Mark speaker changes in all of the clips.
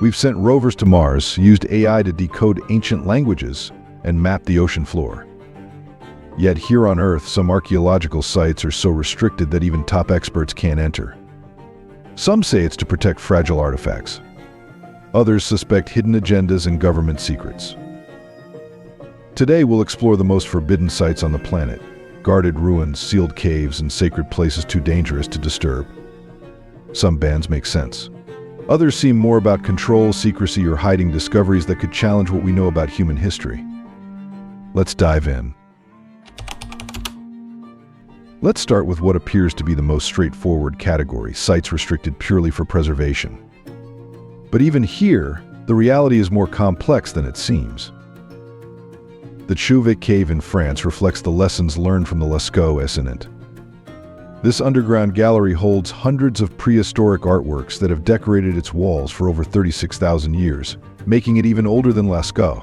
Speaker 1: We've sent rovers to Mars, used AI to decode ancient languages, and map the ocean floor. Yet here on Earth, some archaeological sites are so restricted that even top experts can't enter. Some say it's to protect fragile artifacts. Others suspect hidden agendas and government secrets. Today we'll explore the most forbidden sites on the planet, guarded ruins, sealed caves, and sacred places too dangerous to disturb. Some bans make sense. Others seem more about control, secrecy, or hiding discoveries that could challenge what we know about human history. Let's dive in. Let's start with what appears to be the most straightforward category, sites restricted purely for preservation. But even here, the reality is more complex than it seems. The Chauvet Cave in France reflects the lessons learned from the Lascaux incident. This underground gallery holds hundreds of prehistoric artworks that have decorated its walls for over 36,000 years, making it even older than Lascaux.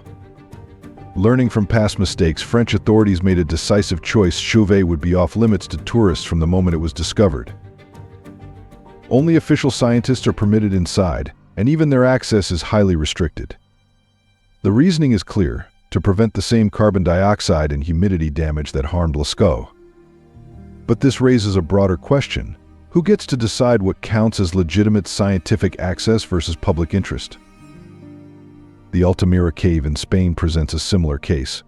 Speaker 1: Learning from past mistakes, French authorities made a decisive choice: Chauvet would be off-limits to tourists from the moment it was discovered. Only official scientists are permitted inside, and even their access is highly restricted. The reasoning is clear: to prevent the same carbon dioxide and humidity damage that harmed Lascaux. But this raises a broader question: who gets to decide what counts as legitimate scientific access versus public interest? The Altamira Cave in Spain presents a similar case.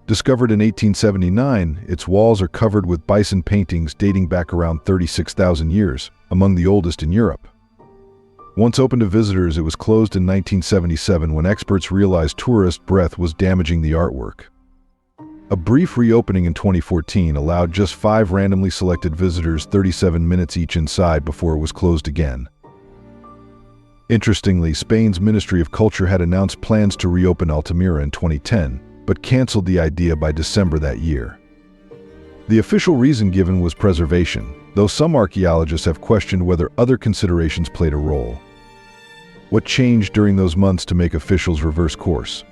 Speaker 1: Discovered in 1879, its walls are covered with bison paintings dating back around 36,000 years, among the oldest in Europe. Once open to visitors, it was closed in 1977 when experts realized tourist breath was damaging the artwork. A brief reopening in 2014 allowed just 5 randomly selected visitors 37 minutes each inside before it was closed again. Interestingly, Spain's Ministry of Culture had announced plans to reopen Altamira in 2010, but canceled the idea by December that year. The official reason given was preservation, though some archaeologists have questioned whether other considerations played a role. What changed during those months to make officials reverse course?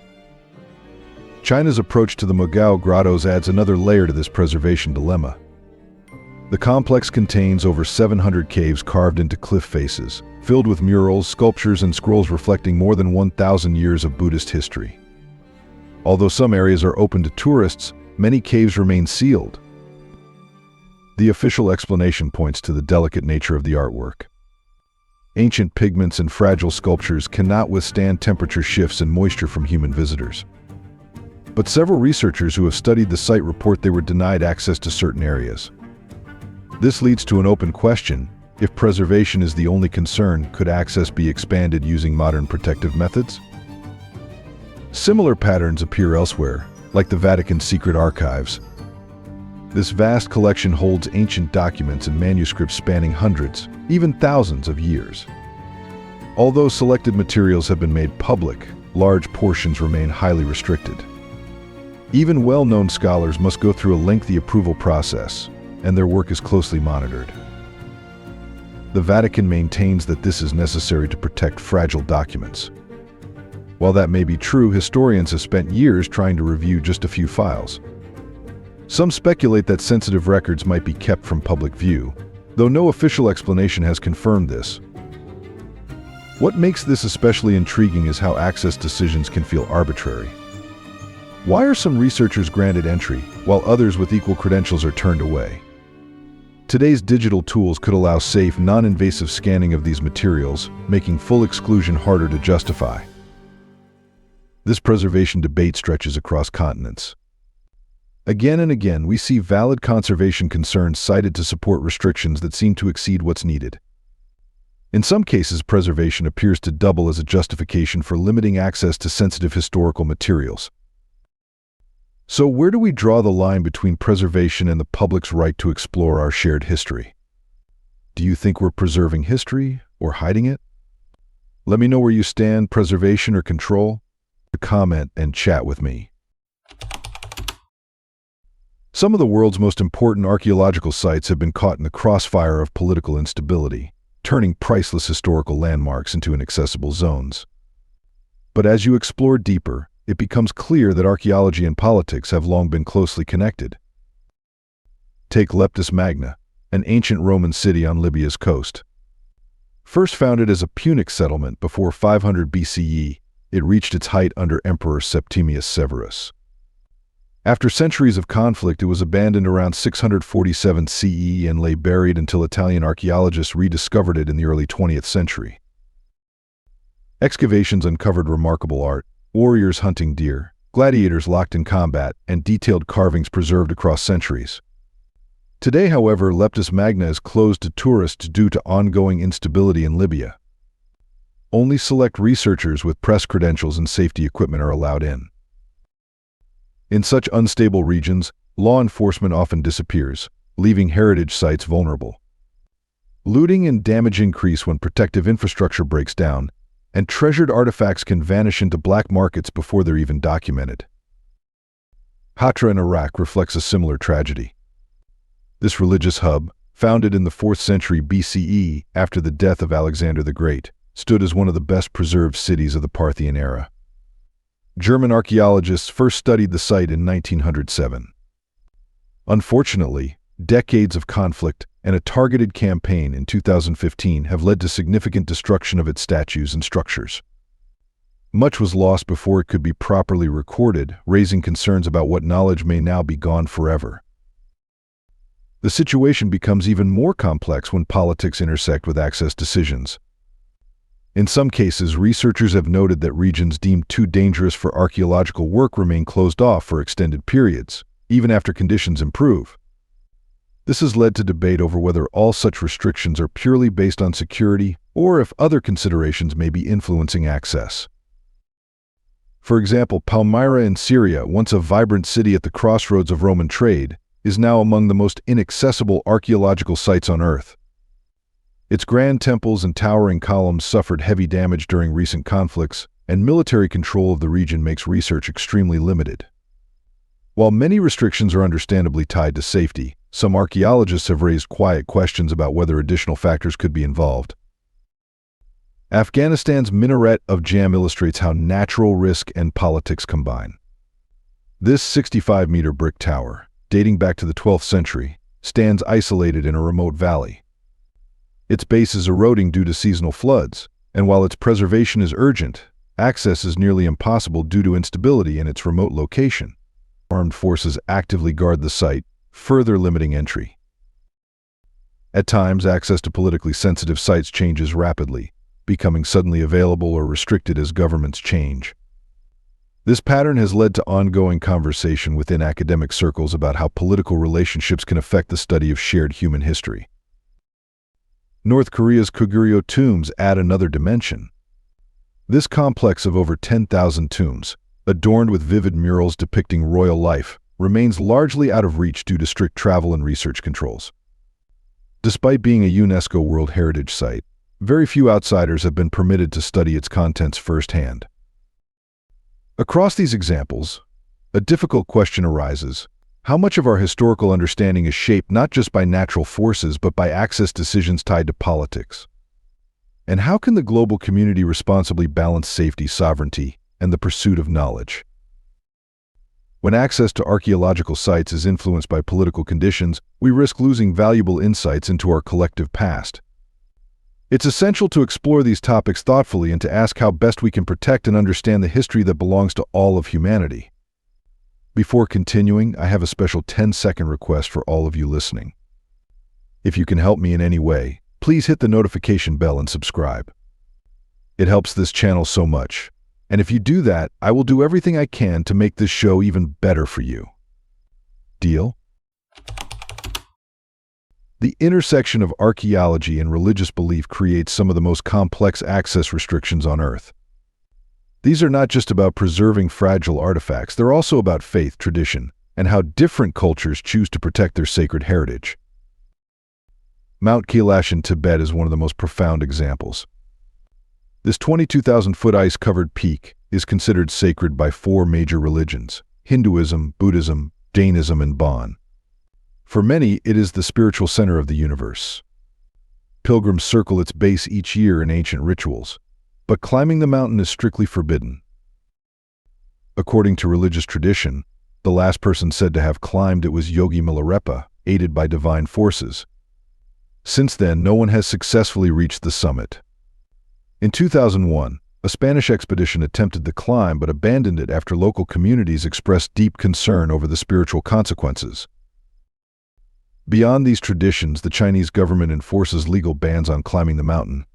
Speaker 1: China's approach to the Mogao grottos adds another layer to this preservation dilemma. The complex contains over 700 caves carved into cliff faces, filled with murals, sculptures, and scrolls reflecting more than 1,000 years of Buddhist history. Although some areas are open to tourists, many caves remain sealed. The official explanation points to the delicate nature of the artwork. Ancient pigments and fragile sculptures cannot withstand temperature shifts and moisture from human visitors. But several researchers who have studied the site report they were denied access to certain areas. This leads to an open question: if preservation is the only concern, could access be expanded using modern protective methods? Similar patterns appear elsewhere, like the Vatican's secret archives. This vast collection holds ancient documents and manuscripts spanning hundreds, even thousands of years. Although selected materials have been made public, large portions remain highly restricted. Even well-known scholars must go through a lengthy approval process, and their work is closely monitored. The Vatican maintains that this is necessary to protect fragile documents. While that may be true, historians have spent years trying to review just a few files. Some speculate that sensitive records might be kept from public view, though no official explanation has confirmed this. What makes this especially intriguing is how access decisions can feel arbitrary. Why are some researchers granted entry, while others with equal credentials are turned away? Today's digital tools could allow safe, non-invasive scanning of these materials, making full exclusion harder to justify. This preservation debate stretches across continents. Again and again, we see valid conservation concerns cited to support restrictions that seem to exceed what's needed. In some cases, preservation appears to double as a justification for limiting access to sensitive historical materials. So where do we draw the line between preservation and the public's right to explore our shared history? Do you think we're preserving history or hiding it? Let me know where you stand: preservation or control? Comment and chat with me. Some of the world's most important archaeological sites have been caught in the crossfire of political instability, turning priceless historical landmarks into inaccessible zones. But as you explore deeper, it becomes clear that archaeology and politics have long been closely connected. Take Leptis Magna, an ancient Roman city on Libya's coast. First founded as a Punic settlement before 500 BCE, it reached its height under Emperor Septimius Severus. After centuries of conflict, it was abandoned around 647 CE and lay buried until Italian archaeologists rediscovered it in the early 20th century. Excavations uncovered remarkable art, warriors hunting deer, gladiators locked in combat, and detailed carvings preserved across centuries. Today, however, Leptis Magna is closed to tourists due to ongoing instability in Libya. Only select researchers with press credentials and safety equipment are allowed in. In such unstable regions, law enforcement often disappears, leaving heritage sites vulnerable. Looting and damage increase when protective infrastructure breaks down, and treasured artifacts can vanish into black markets before they're even documented. Hatra in Iraq reflects a similar tragedy. This religious hub, founded in the 4th century BCE after the death of Alexander the Great, stood as one of the best preserved cities of the Parthian era. German archaeologists first studied the site in 1907. Unfortunately, decades of conflict and a targeted campaign in 2015 have led to significant destruction of its statues and structures. Much was lost before it could be properly recorded, raising concerns about what knowledge may now be gone forever. The situation becomes even more complex when politics intersect with access decisions. In some cases, researchers have noted that regions deemed too dangerous for archaeological work remain closed off for extended periods, even after conditions improve. This has led to debate over whether all such restrictions are purely based on security or if other considerations may be influencing access. For example, Palmyra in Syria, once a vibrant city at the crossroads of Roman trade, is now among the most inaccessible archaeological sites on Earth. Its grand temples and towering columns suffered heavy damage during recent conflicts, and military control of the region makes research extremely limited. While many restrictions are understandably tied to safety, some archaeologists have raised quiet questions about whether additional factors could be involved. Afghanistan's minaret of Jam illustrates how natural risk and politics combine. This 65-meter brick tower, dating back to the 12th century, stands isolated in a remote valley. Its base is eroding due to seasonal floods, and while its preservation is urgent, access is nearly impossible due to instability in its remote location. Armed forces actively guard the site, further limiting entry. At times, access to politically sensitive sites changes rapidly, becoming suddenly available or restricted as governments change. This pattern has led to ongoing conversation within academic circles about how political relationships can affect the study of shared human history. North Korea's Koguryo tombs add another dimension. This complex of over 10,000 tombs, adorned with vivid murals depicting royal life, remains largely out of reach due to strict travel and research controls. Despite being a UNESCO World Heritage Site, very few outsiders have been permitted to study its contents firsthand. Across these examples, a difficult question arises: how much of our historical understanding is shaped not just by natural forces but by access decisions tied to politics? And how can the global community responsibly balance safety, sovereignty, and the pursuit of knowledge? When access to archaeological sites is influenced by political conditions, we risk losing valuable insights into our collective past. It's essential to explore these topics thoughtfully and to ask how best we can protect and understand the history that belongs to all of humanity. Before continuing, I have a special 10-second request for all of you listening. If you can help me in any way, please hit the notification bell and subscribe. It helps this channel so much, and if you do that, I will do everything I can to make this show even better for you. Deal? The intersection of archaeology and religious belief creates some of the most complex access restrictions on Earth. These are not just about preserving fragile artifacts, they're also about faith, tradition, and how different cultures choose to protect their sacred heritage. Mount Kailash in Tibet is one of the most profound examples. This 22,000-foot ice-covered peak is considered sacred by 4 major religions: Hinduism, Buddhism, Jainism, and Bon. For many, it is the spiritual center of the universe. Pilgrims circle its base each year in ancient rituals, but climbing the mountain is strictly forbidden. According to religious tradition, the last person said to have climbed it was Yogi Milarepa, aided by divine forces. Since then, no one has successfully reached the summit. In 2001, a Spanish expedition attempted the climb but abandoned it after local communities expressed deep concern over the spiritual consequences. Beyond these traditions, the Chinese government enforces legal bans on climbing the mountain.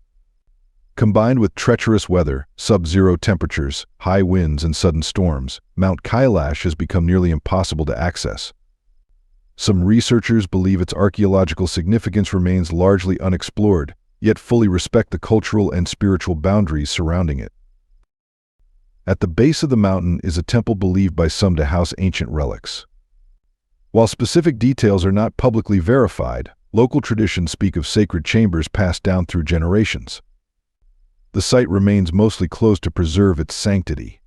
Speaker 1: Combined with treacherous weather, sub-zero temperatures, high winds, and sudden storms, Mount Kailash has become nearly impossible to access. Some researchers believe its archaeological significance remains largely unexplored, yet fully respect the cultural and spiritual boundaries surrounding it. At the base of the mountain is a temple believed by some to house ancient relics. While specific details are not publicly verified, local traditions speak of sacred chambers passed down through generations. The site remains mostly closed to preserve its sanctity.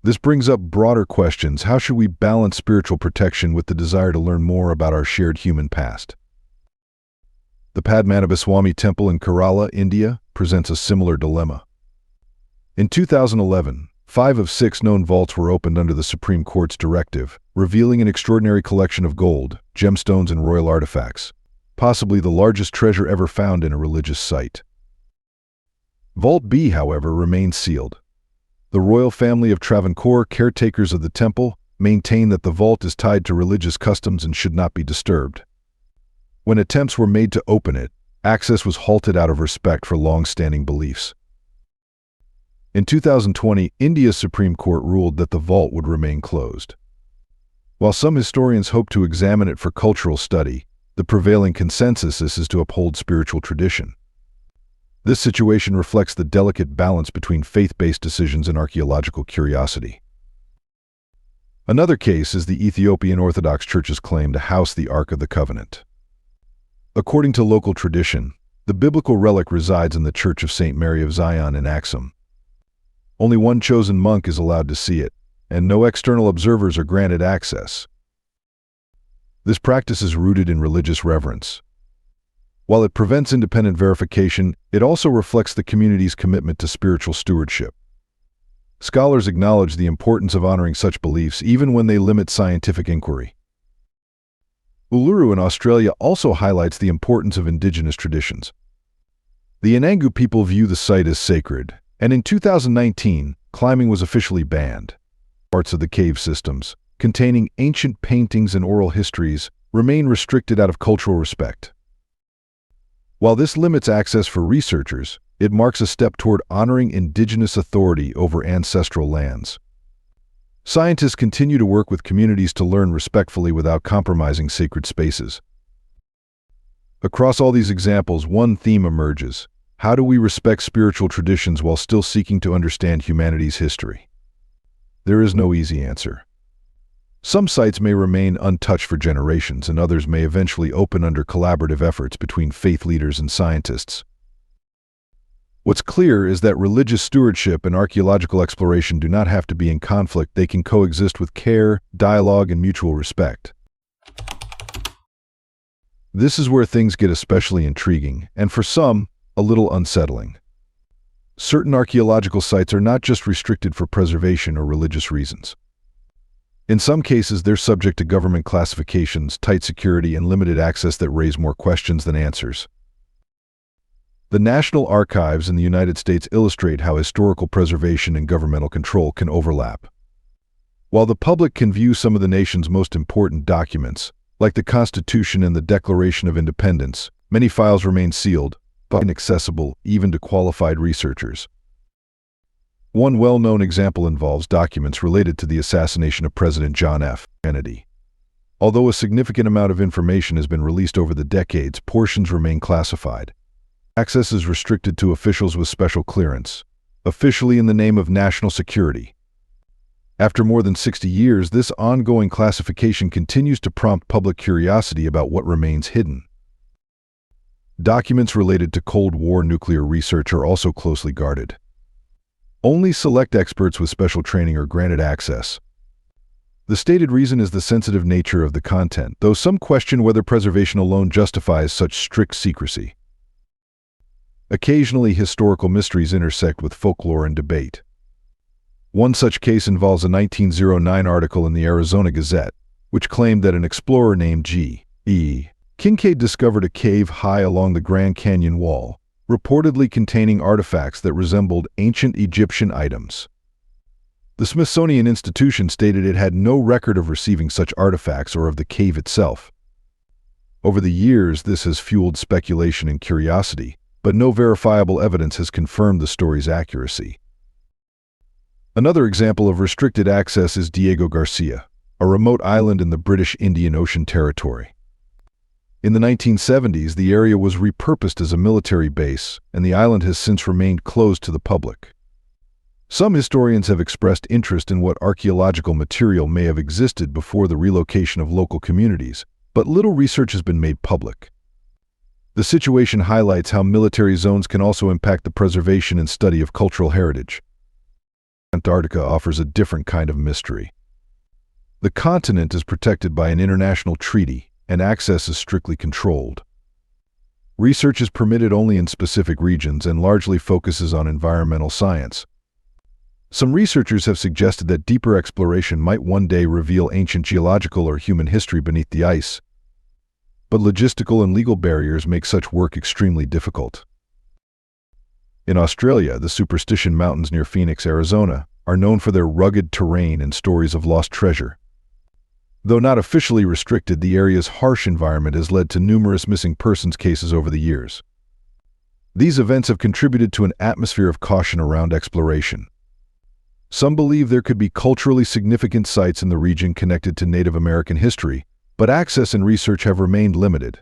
Speaker 1: This brings up broader questions. How should we balance spiritual protection with the desire to learn more about our shared human past? The Padmanabhaswamy Temple in Kerala, India, presents a similar dilemma. In 2011, 5 of 6 known vaults were opened under the Supreme Court's directive, revealing an extraordinary collection of gold, gemstones, and royal artifacts, possibly the largest treasure ever found in a religious site. Vault B, however, remains sealed. The royal family of Travancore, caretakers of the temple, maintain that the vault is tied to religious customs and should not be disturbed. When attempts were made to open it, access was halted out of respect for long-standing beliefs. In 2020, India's Supreme Court ruled that the vault would remain closed. While some historians hope to examine it for cultural study, the prevailing consensus is to uphold spiritual tradition. This situation reflects the delicate balance between faith-based decisions and archaeological curiosity. Another case is the Ethiopian Orthodox Church's claim to house the Ark of the Covenant. According to local tradition, the biblical relic resides in the Church of St. Mary of Zion in Aksum. Only one chosen monk is allowed to see it, and no external observers are granted access. This practice is rooted in religious reverence. While it prevents independent verification, it also reflects the community's commitment to spiritual stewardship. Scholars acknowledge the importance of honoring such beliefs even when they limit scientific inquiry. Uluru in Australia also highlights the importance of indigenous traditions. The Anangu people view the site as sacred, and in 2019, climbing was officially banned. Parts of the cave systems, containing ancient paintings and oral histories, remain restricted out of cultural respect. While this limits access for researchers, it marks a step toward honoring indigenous authority over ancestral lands. Scientists continue to work with communities to learn respectfully without compromising sacred spaces. Across all these examples, one theme emerges: how do we respect spiritual traditions while still seeking to understand humanity's history? There is no easy answer. Some sites may remain untouched for generations, and others may eventually open under collaborative efforts between faith leaders and scientists. What's clear is that religious stewardship and archaeological exploration do not have to be in conflict. They can coexist with care, dialogue, and mutual respect. This is where things get especially intriguing, and for some, a little unsettling. Certain archaeological sites are not just restricted for preservation or religious reasons. In some cases, they're subject to government classifications, tight security, and limited access that raise more questions than answers. The National Archives in the United States illustrate how historical preservation and governmental control can overlap. While the public can view some of the nation's most important documents, like the Constitution and the Declaration of Independence, many files remain sealed, but inaccessible even to qualified researchers. One well-known example involves documents related to the assassination of President John F. Kennedy. Although a significant amount of information has been released over the decades, portions remain classified. Access is restricted to officials with special clearance, officially in the name of national security. After more than 60 years, this ongoing classification continues to prompt public curiosity about what remains hidden. Documents related to Cold War nuclear research are also closely guarded. Only select experts with special training are granted access. The stated reason is the sensitive nature of the content, though some question whether preservation alone justifies such strict secrecy. Occasionally, historical mysteries intersect with folklore and debate. One such case involves a 1909 article in the Arizona Gazette, which claimed that an explorer named G.E. Kincaid discovered a cave high along the Grand Canyon wall, reportedly containing artifacts that resembled ancient Egyptian items. The Smithsonian Institution stated it had no record of receiving such artifacts or of the cave itself. Over the years, this has fueled speculation and curiosity, but no verifiable evidence has confirmed the story's accuracy. Another example of restricted access is Diego Garcia, a remote island in the British Indian Ocean Territory. In the 1970s, the area was repurposed as a military base, and the island has since remained closed to the public. Some historians have expressed interest in what archaeological material may have existed before the relocation of local communities, but little research has been made public. The situation highlights how military zones can also impact the preservation and study of cultural heritage. Antarctica offers a different kind of mystery. The continent is protected by an international treaty, and access is strictly controlled. Research is permitted only in specific regions and largely focuses on environmental science. Some researchers have suggested that deeper exploration might one day reveal ancient geological or human history beneath the ice. But logistical and legal barriers make such work extremely difficult. In Australia, the Superstition Mountains near Phoenix, Arizona, are known for their rugged terrain and stories of lost treasure. Though not officially restricted, the area's harsh environment has led to numerous missing persons cases over the years. These events have contributed to an atmosphere of caution around exploration. Some believe there could be culturally significant sites in the region connected to Native American history, but access and research have remained limited.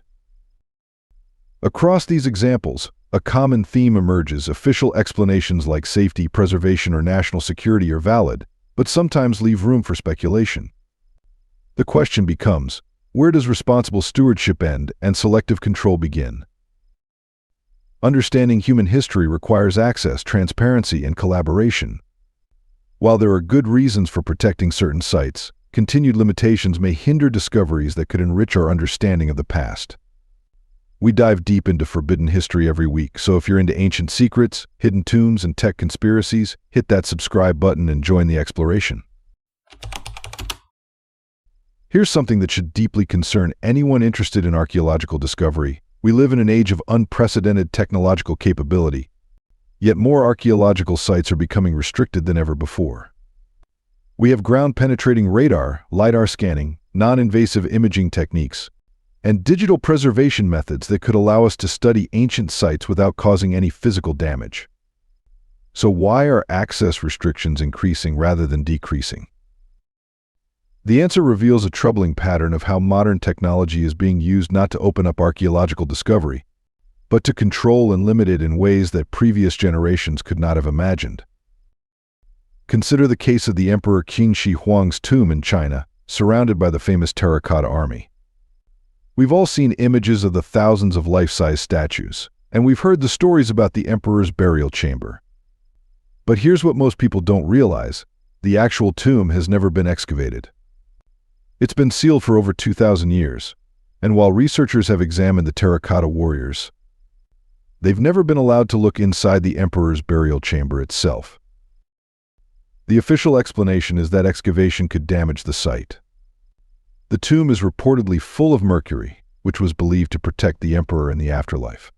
Speaker 1: Across these examples, a common theme emerges. Official explanations like safety, preservation, or national security are valid, but sometimes leave room for speculation. The question becomes, where does responsible stewardship end and selective control begin? Understanding human history requires access, transparency, and collaboration. While there are good reasons for protecting certain sites, continued limitations may hinder discoveries that could enrich our understanding of the past. We dive deep into forbidden history every week, so if you're into ancient secrets, hidden tombs, and tech conspiracies, hit that subscribe button and join the exploration. Here's something that should deeply concern anyone interested in archaeological discovery. We live in an age of unprecedented technological capability, yet more archaeological sites are becoming restricted than ever before. We have ground-penetrating radar, LiDAR scanning, non-invasive imaging techniques, and digital preservation methods that could allow us to study ancient sites without causing any physical damage. So why are access restrictions increasing rather than decreasing? The answer reveals a troubling pattern of how modern technology is being used not to open up archaeological discovery, but to control and limit it in ways that previous generations could not have imagined. Consider the case of the Emperor Qin Shi Huang's tomb in China, surrounded by the famous terracotta army. We've all seen images of the thousands of life-size statues, and we've heard the stories about the emperor's burial chamber. But here's what most people don't realize: the actual tomb has never been excavated. It's been sealed for over 2,000 years, and while researchers have examined the terracotta warriors, they've never been allowed to look inside the emperor's burial chamber itself. The official explanation is that excavation could damage the site. The tomb is reportedly full of mercury, which was believed to protect the emperor in the afterlife.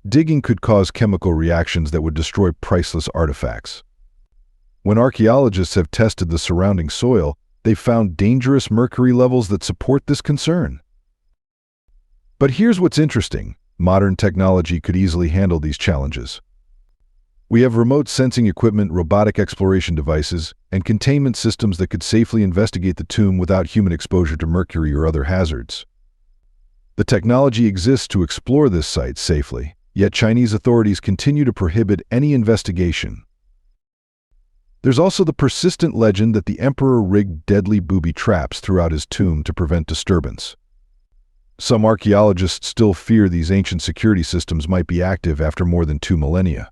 Speaker 1: Digging could cause chemical reactions that would destroy priceless artifacts. When archaeologists have tested the surrounding soil, they've found dangerous mercury levels that support this concern. But here's what's interesting: modern technology could easily handle these challenges. We have remote sensing equipment, robotic exploration devices, and containment systems that could safely investigate the tomb without human exposure to mercury or other hazards. The technology exists to explore this site safely, yet Chinese authorities continue to prohibit any investigation. There's also the persistent legend that the emperor rigged deadly booby traps throughout his tomb to prevent disturbance. Some archaeologists still fear these ancient security systems might be active after more than 2 millennia.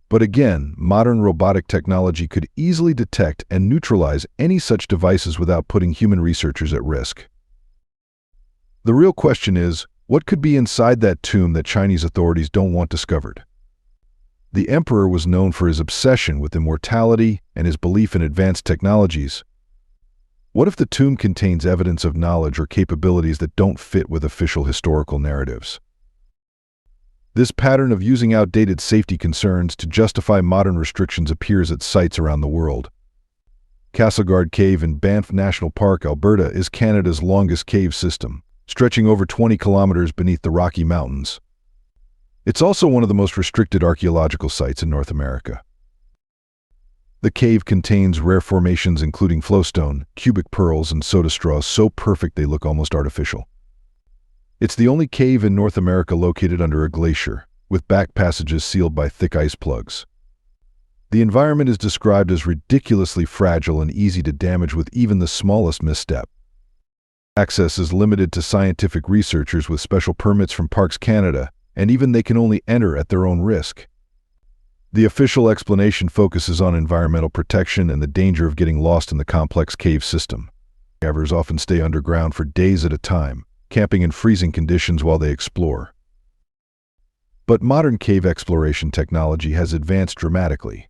Speaker 1: But again, modern robotic technology could easily detect and neutralize any such devices without putting human researchers at risk. The real question is, what could be inside that tomb that Chinese authorities don't want discovered? The emperor was known for his obsession with immortality and his belief in advanced technologies. What if the tomb contains evidence of knowledge or capabilities that don't fit with official historical narratives? This pattern of using outdated safety concerns to justify modern restrictions appears at sites around the world. Castleguard Cave in Banff National Park, Alberta, is Canada's longest cave system, stretching over 20 kilometers beneath the Rocky Mountains. It's also one of the most restricted archaeological sites in North America. The cave contains rare formations including flowstone, cubic pearls, and soda straws so perfect they look almost artificial. It's the only cave in North America located under a glacier, with back passages sealed by thick ice plugs. The environment is described as ridiculously fragile and easy to damage with even the smallest misstep. Access is limited to scientific researchers with special permits from Parks Canada, and even they can only enter at their own risk. The official explanation focuses on environmental protection and the danger of getting lost in the complex cave system. Divers often stay underground for days at a time, camping in freezing conditions while they explore. But modern cave exploration technology has advanced dramatically.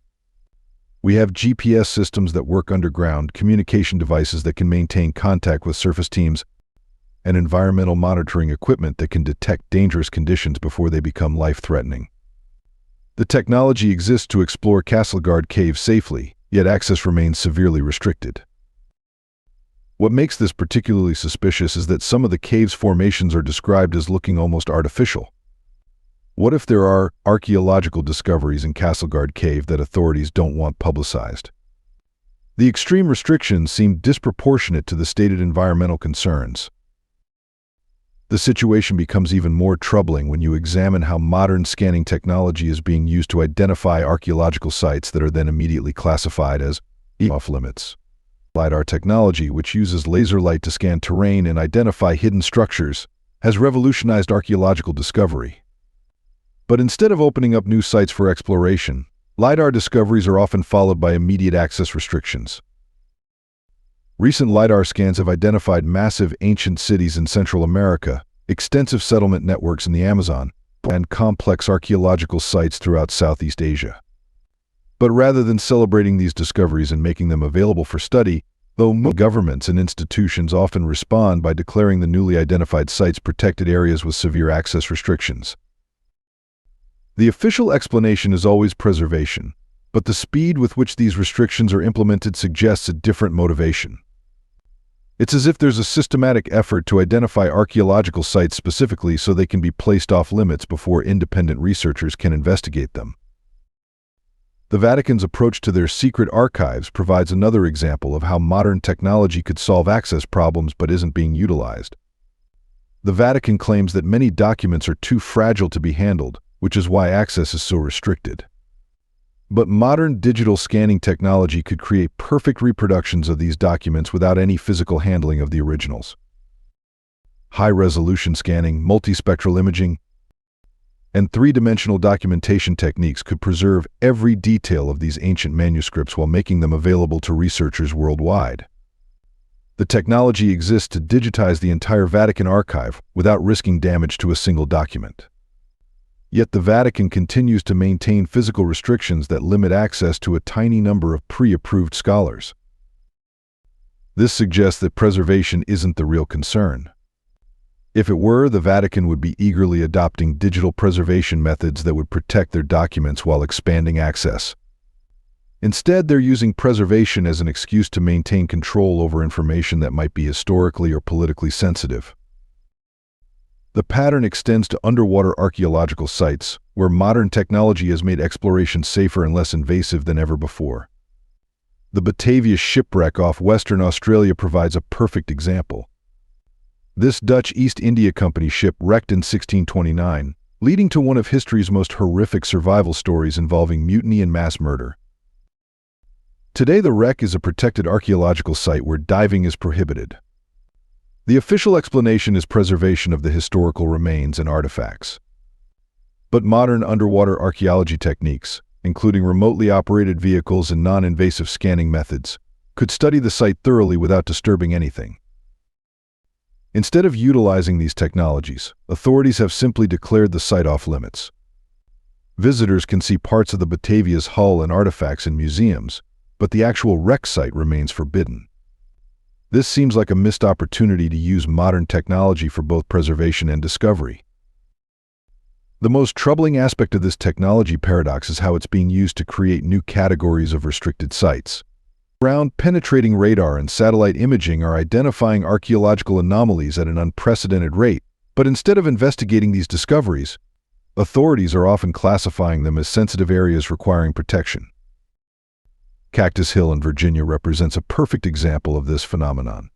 Speaker 1: We have GPS systems that work underground, communication devices that can maintain contact with surface teams, and environmental monitoring equipment that can detect dangerous conditions before they become life-threatening. The technology exists to explore Castleguard Cave safely, yet access remains severely restricted. What makes this particularly suspicious is that some of the cave's formations are described as looking almost artificial. What if there are archaeological discoveries in Castleguard Cave that authorities don't want publicized? The extreme restrictions seem disproportionate to the stated environmental concerns. The situation becomes even more troubling when you examine how modern scanning technology is being used to identify archaeological sites that are then immediately classified as off-limits. LiDAR technology, which uses laser light to scan terrain and identify hidden structures, has revolutionized archaeological discovery. But instead of opening up new sites for exploration, LiDAR discoveries are often followed by immediate access restrictions. Recent LiDAR scans have identified massive ancient cities in Central America, extensive settlement networks in the Amazon, and complex archaeological sites throughout Southeast Asia. But rather than celebrating these discoveries and making them available for study, though governments and institutions often respond by declaring the newly identified sites protected areas with severe access restrictions. The official explanation is always preservation, but the speed with which these restrictions are implemented suggests a different motivation. It's as if there's a systematic effort to identify archaeological sites specifically so they can be placed off limits before independent researchers can investigate them. The Vatican's approach to their secret archives provides another example of how modern technology could solve access problems but isn't being utilized. The Vatican claims that many documents are too fragile to be handled, which is why access is so restricted. But modern digital scanning technology could create perfect reproductions of these documents without any physical handling of the originals. High-resolution scanning, multispectral imaging, and three-dimensional documentation techniques could preserve every detail of these ancient manuscripts while making them available to researchers worldwide. The technology exists to digitize the entire Vatican archive without risking damage to a single document. Yet the Vatican continues to maintain physical restrictions that limit access to a tiny number of pre-approved scholars. This suggests that preservation isn't the real concern. If it were, the Vatican would be eagerly adopting digital preservation methods that would protect their documents while expanding access. Instead, they're using preservation as an excuse to maintain control over information that might be historically or politically sensitive. The pattern extends to underwater archaeological sites, where modern technology has made exploration safer and less invasive than ever before. The Batavia shipwreck off Western Australia provides a perfect example. This Dutch East India Company ship wrecked in 1629, leading to one of history's most horrific survival stories involving mutiny and mass murder. Today, the wreck is a protected archaeological site where diving is prohibited. The official explanation is preservation of the historical remains and artifacts. But modern underwater archaeology techniques, including remotely operated vehicles and non-invasive scanning methods, could study the site thoroughly without disturbing anything. Instead of utilizing these technologies, authorities have simply declared the site off limits. Visitors can see parts of the Batavia's hull and artifacts in museums, but the actual wreck site remains forbidden. This seems like a missed opportunity to use modern technology for both preservation and discovery. The most troubling aspect of this technology paradox is how it's being used to create new categories of restricted sites. Ground-penetrating radar and satellite imaging are identifying archaeological anomalies at an unprecedented rate, but instead of investigating these discoveries, authorities are often classifying them as sensitive areas requiring protection. Cactus Hill in Virginia represents a perfect example of this phenomenon.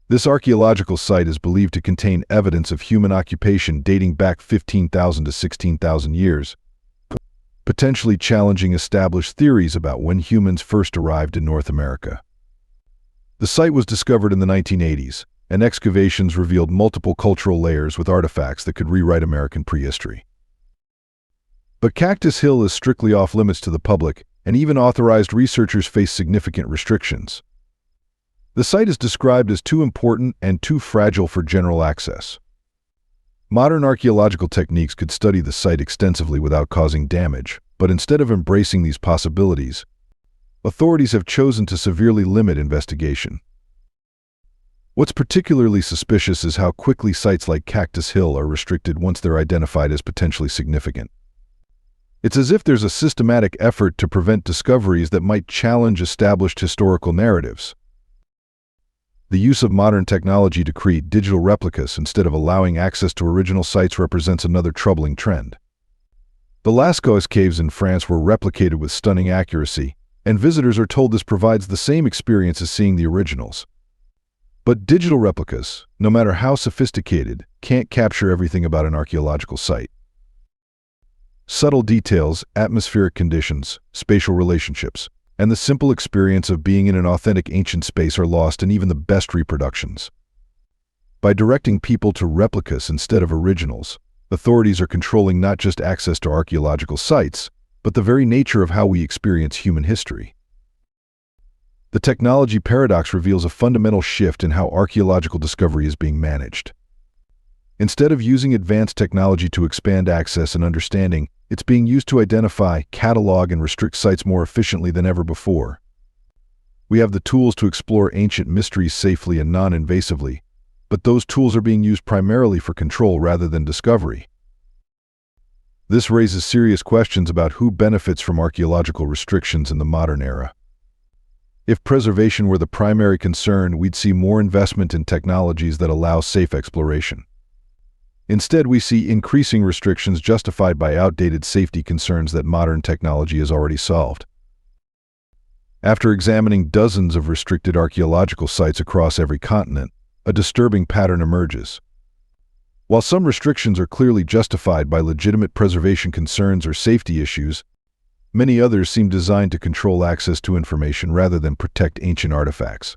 Speaker 1: This archaeological site is believed to contain evidence of human occupation dating back 15,000 to 16,000 years, potentially challenging established theories about when humans first arrived in North America. The site was discovered in the 1980s, and excavations revealed multiple cultural layers with artifacts that could rewrite American prehistory. But Cactus Hill is strictly off-limits to the public, and even authorized researchers face significant restrictions. The site is described as too important and too fragile for general access. Modern archaeological techniques could study the site extensively without causing damage, but instead of embracing these possibilities, authorities have chosen to severely limit investigation. What's particularly suspicious is how quickly sites like Cactus Hill are restricted once they're identified as potentially significant. It's as if there's a systematic effort to prevent discoveries that might challenge established historical narratives. The use of modern technology to create digital replicas instead of allowing access to original sites represents another troubling trend. The Lascaux caves in France were replicated with stunning accuracy, and visitors are told this provides the same experience as seeing the originals. But digital replicas, no matter how sophisticated, can't capture everything about an archaeological site. Subtle details, atmospheric conditions, spatial relationships, and the simple experience of being in an authentic ancient space are lost in even the best reproductions. By directing people to replicas instead of originals, authorities are controlling not just access to archaeological sites, but the very nature of how we experience human history. The technology paradox reveals a fundamental shift in how archaeological discovery is being managed. Instead of using advanced technology to expand access and understanding, it's being used to identify, catalog, and restrict sites more efficiently than ever before. We have the tools to explore ancient mysteries safely and non-invasively, but those tools are being used primarily for control rather than discovery. This raises serious questions about who benefits from archaeological restrictions in the modern era. If preservation were the primary concern, we'd see more investment in technologies that allow safe exploration. Instead, we see increasing restrictions justified by outdated safety concerns that modern technology has already solved. After examining dozens of restricted archaeological sites across every continent, a disturbing pattern emerges. While some restrictions are clearly justified by legitimate preservation concerns or safety issues, many others seem designed to control access to information rather than protect ancient artifacts.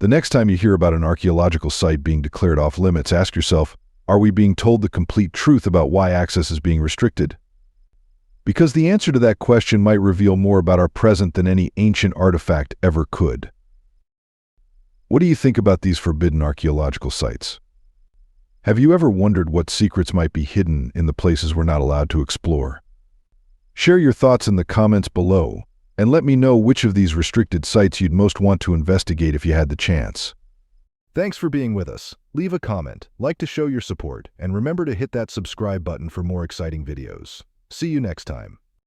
Speaker 1: The next time you hear about an archaeological site being declared off-limits, ask yourself, are we being told the complete truth about why access is being restricted? Because the answer to that question might reveal more about our present than any ancient artifact ever could. What do you think about these forbidden archaeological sites? Have you ever wondered what secrets might be hidden in the places we're not allowed to explore? Share your thoughts in the comments below, and let me know which of these restricted sites you'd most want to investigate if you had the chance. Thanks for being with us. Leave a comment, like to show your support, and remember to hit that subscribe button for more exciting videos. See you next time.